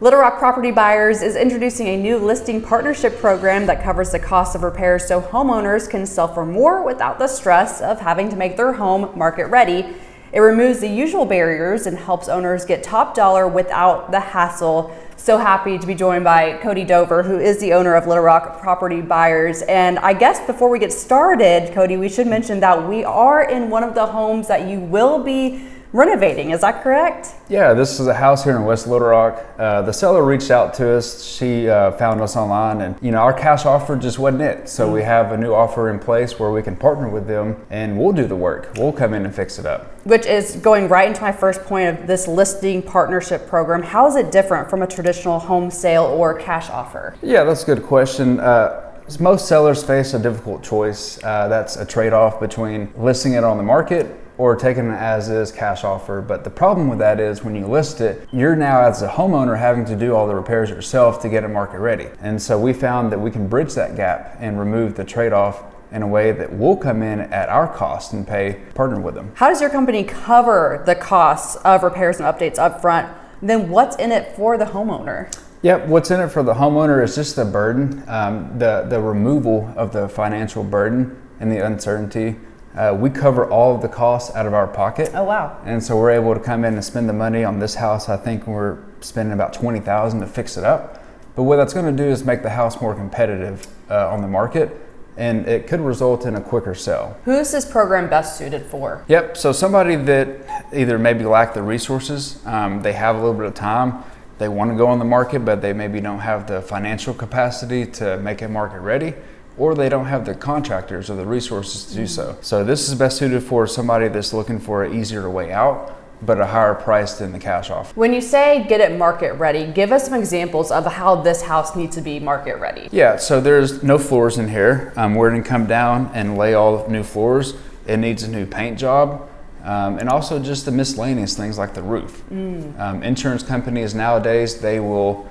Little Rock Property Buyers is introducing a new listing partnership program that covers the cost of repairs so homeowners can sell for more without the stress of having to make their home market ready. It removes the usual barriers and helps owners get top dollar without the hassle. So happy to be joined by Cody Dover, who is the owner of Little Rock Property Buyers. And I guess before we get started, Cody, we should mention that we are in one of the homes that you will be renovating. Is that correct? Yeah, this is a house here in West Little Rock. The seller reached out to us. She found us online, and our cash offer just wasn't it. So we have a new offer in place where we can partner with them and we'll do the work. We'll come in and fix it up. Which is going right into my first point of this listing partnership program. How is it different from a traditional home sale or cash offer? Yeah, that's a good question. Most sellers face a difficult choice. That's a trade-off between listing it on the market or taking an as-is cash offer. But the problem with that is when you list it, you're now as a homeowner having to do all the repairs yourself to get it market ready. And so we found that we can bridge that gap and remove the trade-off in a way that we'll come in at our cost and partner with them. How does your company cover the costs of repairs and updates up front? Then what's in it for the homeowner? Yep, what's in it for the homeowner is just the burden, the removal of the financial burden and the uncertainty. We cover all of the costs out of our pocket. Oh, wow. And so we're able to come in and spend the money on this house. I think we're spending about $20,000 to fix it up. But what that's going to do is make the house more competitive on the market, and it could result in a quicker sale. Who is this program best suited for? Yep, so somebody that either maybe lack the resources, they have a little bit of time, they want to go on the market, but they maybe don't have the financial capacity to make it market ready, or they don't have the contractors or the resources to do so. So this is best suited for somebody that's looking for an easier way out, but a higher price than the cash offer. When you say get it market ready, give us some examples of how this house needs to be market ready. Yeah, so there's no floors in here. We're gonna come down and lay all new floors. It needs a new paint job. And also just the miscellaneous things like the roof. Insurance companies nowadays, they will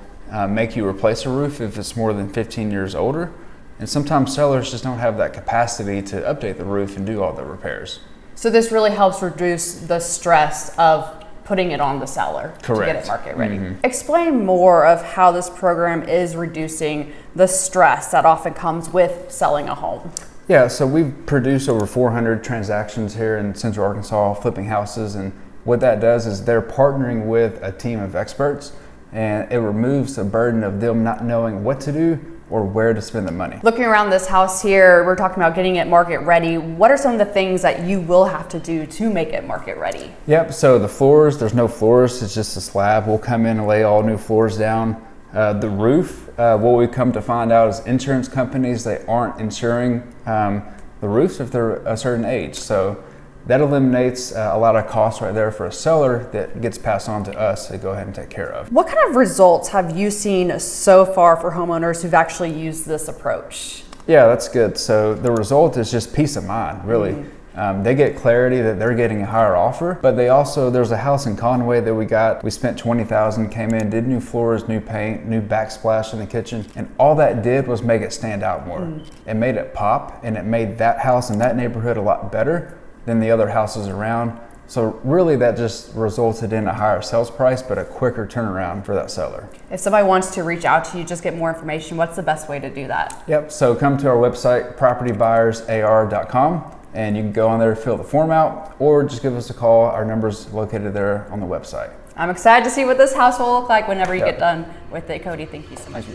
make you replace a roof if it's more than 15 years older. And sometimes sellers just don't have that capacity to update the roof and do all the repairs. So this really helps reduce the stress of putting it on the seller. Correct. To get it market ready. Explain more of how this program is reducing the stress that often comes with selling a home. Yeah, so we've produced over 400 transactions here in Central Arkansas flipping houses, and what that does is they're partnering with a team of experts, and it removes the burden of them not knowing what to do or where to spend the money. Looking around this house here, we're talking about getting it market ready. What are some of the things that you will have to do to make it market ready? Yep, so the floors, there's no floors, it's just a slab. We'll come in and lay all new floors down. The roof, what we come to find out is insurance companies, they aren't insuring the roofs if they're a certain age. So that eliminates a lot of costs right there for a seller that gets passed on to us to go ahead and take care of. What kind of results have you seen so far for homeowners who've actually used this approach? Yeah, that's good. So the result is just peace of mind, really. They get clarity that they're getting a higher offer, but there's a house in Conway that we spent $20,000, came in, did new floors, new paint, new backsplash in the kitchen, and all that did was make it stand out more. It made it pop, and it made that house in that neighborhood a lot better than the other houses around. So really that just resulted in a higher sales price, but a quicker turnaround for that seller. If somebody wants to reach out to you, just get more information, what's the best way to do that? Yep, so come to our website, propertybuyers.ar.com. and you can go on there, fill the form out, or just give us a call. Our number's located there on the website. I'm excited to see what this house will look like whenever you get done with it. Cody, thank you so much.